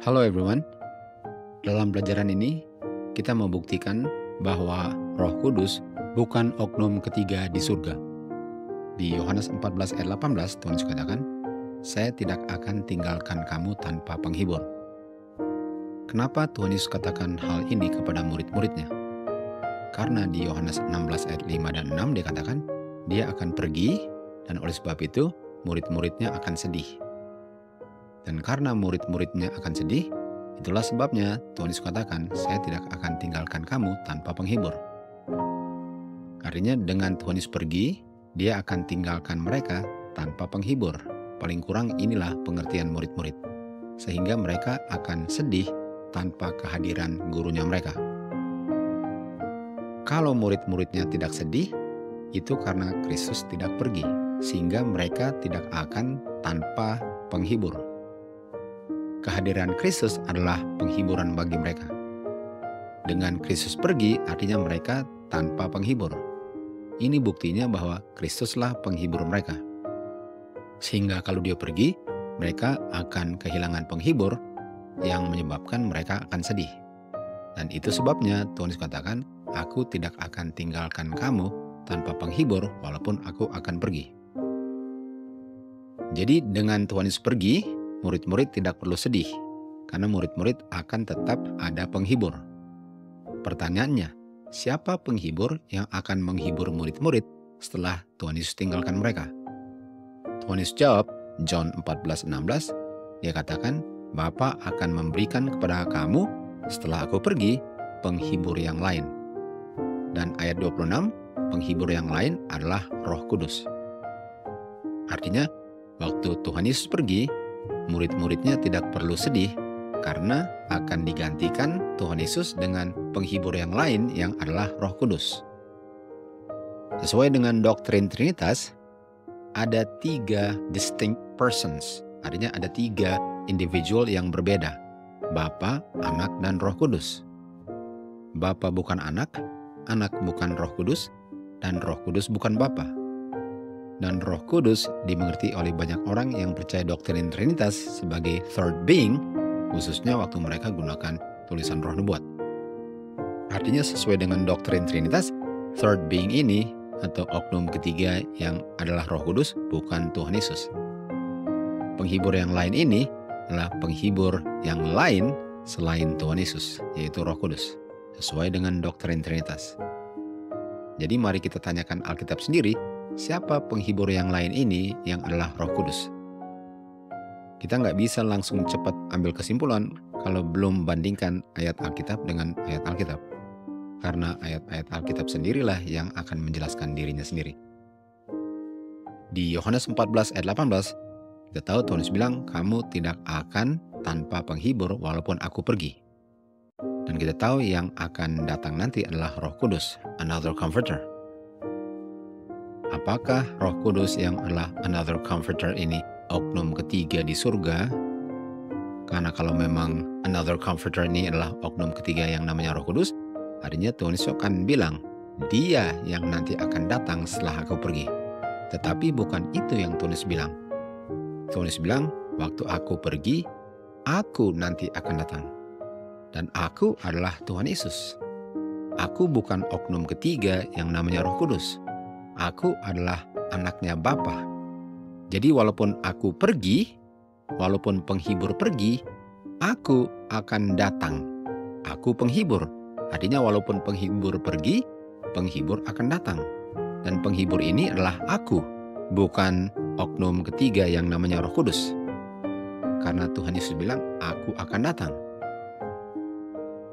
Halo everyone, dalam pelajaran ini kita membuktikan bahwa Roh Kudus bukan oknum ketiga di surga. Di Yohanes 14 ayat 18 Tuhan Yesus katakan, "Saya tidak akan tinggalkan kamu tanpa penghibur." Kenapa Tuhan Yesus katakan hal ini kepada murid-muridnya? Karena di Yohanes 16 ayat 5 dan 6 dia katakan, dia akan pergi dan oleh sebab itu murid-muridnya akan sedih. Dan karena murid-muridnya akan sedih, itulah sebabnya Tuhan Yesus katakan, saya tidak akan tinggalkan kamu tanpa penghibur. Artinya dengan Tuhan Yesus pergi, dia akan tinggalkan mereka tanpa penghibur. Paling kurang inilah pengertian murid-murid. Sehingga mereka akan sedih tanpa kehadiran gurunya mereka. Kalau murid-muridnya tidak sedih, itu karena Kristus tidak pergi. Sehingga mereka tidak akan tanpa penghibur. Kehadiran Kristus adalah penghiburan bagi mereka. Dengan Kristus pergi, artinya mereka tanpa penghibur. Ini buktinya bahwa Kristuslah penghibur mereka. Sehingga kalau dia pergi, mereka akan kehilangan penghibur yang menyebabkan mereka akan sedih. Dan itu sebabnya Tuhan Yesus katakan, aku tidak akan tinggalkan kamu tanpa penghibur walaupun aku akan pergi. Jadi dengan Tuhan Yesus pergi, murid-murid tidak perlu sedih, karena murid-murid akan tetap ada penghibur. Pertanyaannya, siapa penghibur yang akan menghibur murid-murid setelah Tuhan Yesus tinggalkan mereka? Tuhan Yesus jawab, John 14:16, dia katakan, Bapa akan memberikan kepada kamu setelah aku pergi, penghibur yang lain. Dan ayat 26, penghibur yang lain adalah Roh Kudus. Artinya, waktu Tuhan Yesus pergi, murid-muridnya tidak perlu sedih karena akan digantikan Tuhan Yesus dengan penghibur yang lain yang adalah Roh Kudus. Sesuai dengan doktrin Trinitas, ada 3 distinct persons. Artinya ada 3 individual yang berbeda. Bapa, Anak, dan Roh Kudus. Bapa bukan Anak bukan Roh Kudus, dan Roh Kudus bukan Bapa. Dan Roh Kudus dimengerti oleh banyak orang yang percaya doktrin Trinitas sebagai third being, khususnya waktu mereka gunakan tulisan Roh Nubuat. Artinya sesuai dengan doktrin Trinitas, third being ini atau oknum ketiga yang adalah Roh Kudus bukan Tuhan Yesus. Penghibur yang lain ini adalah penghibur yang lain selain Tuhan Yesus, yaitu Roh Kudus, sesuai dengan doktrin Trinitas. Jadi mari kita tanyakan Alkitab sendiri, siapa penghibur yang lain ini yang adalah Roh Kudus? Kita nggak bisa langsung cepat ambil kesimpulan kalau belum bandingkan ayat Alkitab dengan ayat Alkitab. Karena ayat-ayat Alkitab sendirilah yang akan menjelaskan dirinya sendiri. Di Yohanes 14 ayat 18, kita tahu Tuhan Yesus bilang, kamu tidak akan tanpa penghibur walaupun aku pergi. Dan kita tahu yang akan datang nanti adalah Roh Kudus, another comforter. Apakah Roh Kudus yang adalah another comforter ini oknum ketiga di surga? Karena kalau memang another comforter ini adalah oknum ketiga yang namanya Roh Kudus, artinya Tuhan Yesus akan bilang, dia yang nanti akan datang setelah aku pergi. Tetapi bukan itu yang Tuhan Yesus bilang. Tuhan Yesus bilang, waktu aku pergi, aku nanti akan datang. Dan aku adalah Tuhan Yesus. Aku bukan oknum ketiga yang namanya Roh Kudus. Aku adalah anaknya Bapa. Jadi walaupun aku pergi, walaupun penghibur pergi, aku akan datang. Aku penghibur. Artinya walaupun penghibur pergi, penghibur akan datang. Dan penghibur ini adalah aku, bukan oknum ketiga yang namanya Roh Kudus. Karena Tuhan Yesus bilang, aku akan datang.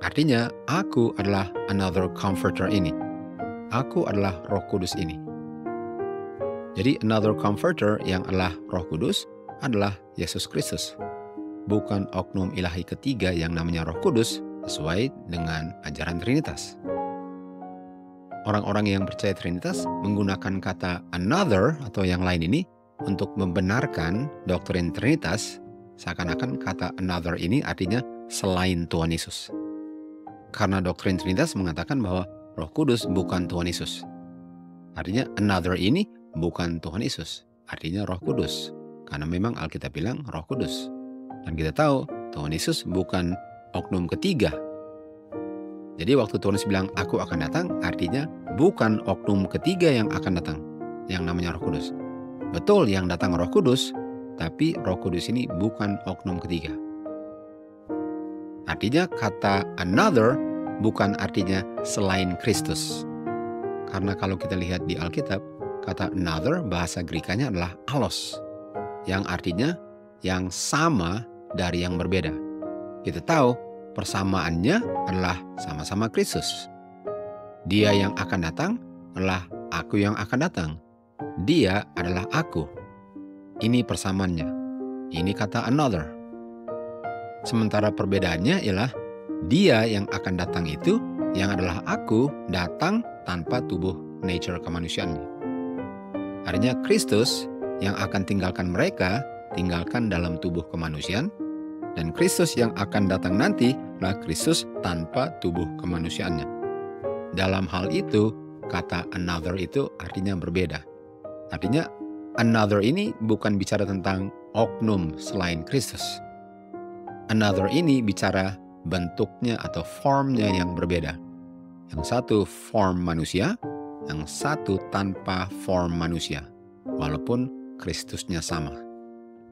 Artinya, aku adalah another comforter ini. Aku adalah Roh Kudus ini. Jadi another comforter yang adalah Roh Kudus adalah Yesus Kristus. Bukan oknum ilahi ketiga yang namanya Roh Kudus sesuai dengan ajaran Trinitas. Orang-orang yang percaya Trinitas menggunakan kata another atau yang lain ini untuk membenarkan doktrin Trinitas, seakan-akan kata another ini artinya selain Tuhan Yesus. Karena doktrin Trinitas mengatakan bahwa Roh Kudus bukan Tuhan Yesus. Artinya another ini bukan Tuhan Yesus, artinya Roh Kudus. Karena memang Alkitab bilang Roh Kudus. Dan kita tahu Tuhan Yesus bukan oknum ketiga. Jadi waktu Tuhan Yesus bilang aku akan datang, artinya bukan oknum ketiga yang akan datang, yang namanya Roh Kudus. Betul yang datang Roh Kudus, tapi Roh Kudus ini bukan oknum ketiga. Artinya kata another bukan artinya selain Kristus. Karena kalau kita lihat di Alkitab, kata another bahasa Grekanya adalah allos, yang artinya yang sama dari yang berbeda. Kita tahu persamaannya adalah sama-sama Kristus. Dia yang akan datang adalah aku yang akan datang. Dia adalah aku. Ini persamaannya. Ini kata another. Sementara perbedaannya ialah dia yang akan datang itu, yang adalah aku, datang tanpa tubuh nature kemanusiaannya. Artinya Kristus yang akan tinggalkan mereka, tinggalkan dalam tubuh kemanusiaan, dan Kristus yang akan datang nanti adalah Kristus tanpa tubuh kemanusiaannya. Dalam hal itu, kata another itu artinya berbeda. Artinya another ini bukan bicara tentang oknum selain Kristus. Another ini bicara bentuknya atau formnya yang berbeda. Yang satu form manusia, yang satu tanpa form manusia, walaupun Kristusnya sama.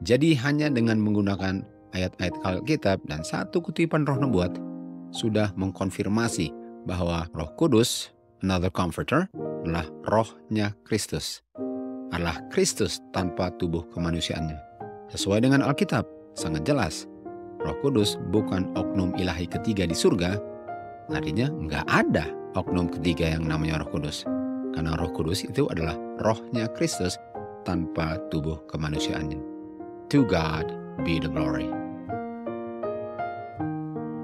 Jadi hanya dengan menggunakan ayat-ayat Alkitab dan satu kutipan roh nubuat sudah mengkonfirmasi bahwa Roh Kudus, another comforter, adalah rohnya Kristus. Adalah Kristus tanpa tubuh kemanusiaannya. Sesuai dengan Alkitab, sangat jelas. Roh Kudus bukan oknum ilahi ketiga di surga. Artinya nggak ada oknum ketiga yang namanya Roh Kudus. Karena Roh Kudus itu adalah rohnya Kristus tanpa tubuh kemanusiaannya. To God be the glory.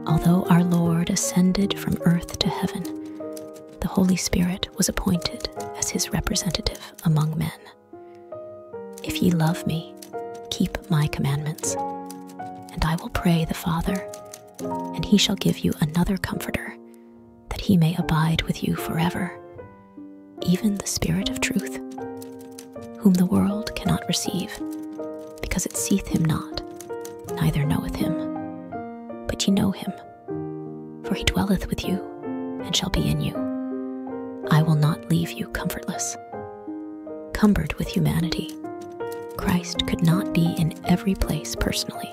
Although our Lord ascended from earth to heaven, the Holy Spirit was appointed as his representative among men. If ye love me, keep my commandments, and I will pray the Father, and he shall give you another Comforter, that he may abide with you forever, even the Spirit of truth, whom the world cannot receive, because it seeth him not, neither knoweth him. But ye know him, for he dwelleth with you, and shall be in you. I will not leave you comfortless. Cumbered with humanity, Christ could not be in every place personally.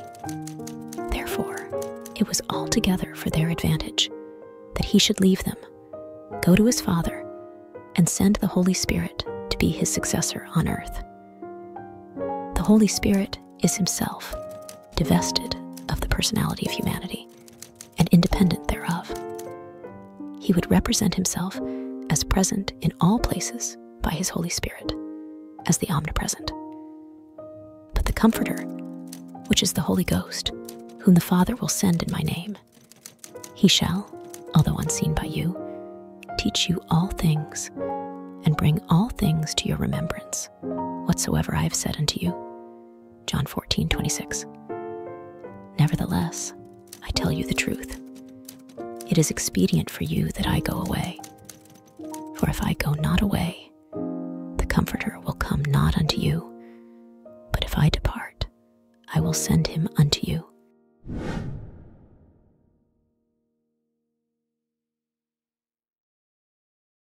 Therefore, it was altogether for their advantage that he should leave them, go to his Father, and send the Holy Spirit to be his successor on earth. The Holy Spirit is himself divested of the personality of humanity and independent thereof. He would represent himself as present in all places by his Holy Spirit, as the omnipresent. But the Comforter, which is the Holy Ghost, whom the Father will send in my name, he shall, although unseen by you, teach you all things, and bring all things to your remembrance, whatsoever I have said unto you. John 14:26. Nevertheless, I tell you the truth. It is expedient for you that I go away. For if I go not away, the Comforter will come not unto you. But if I depart, I will send him unto you.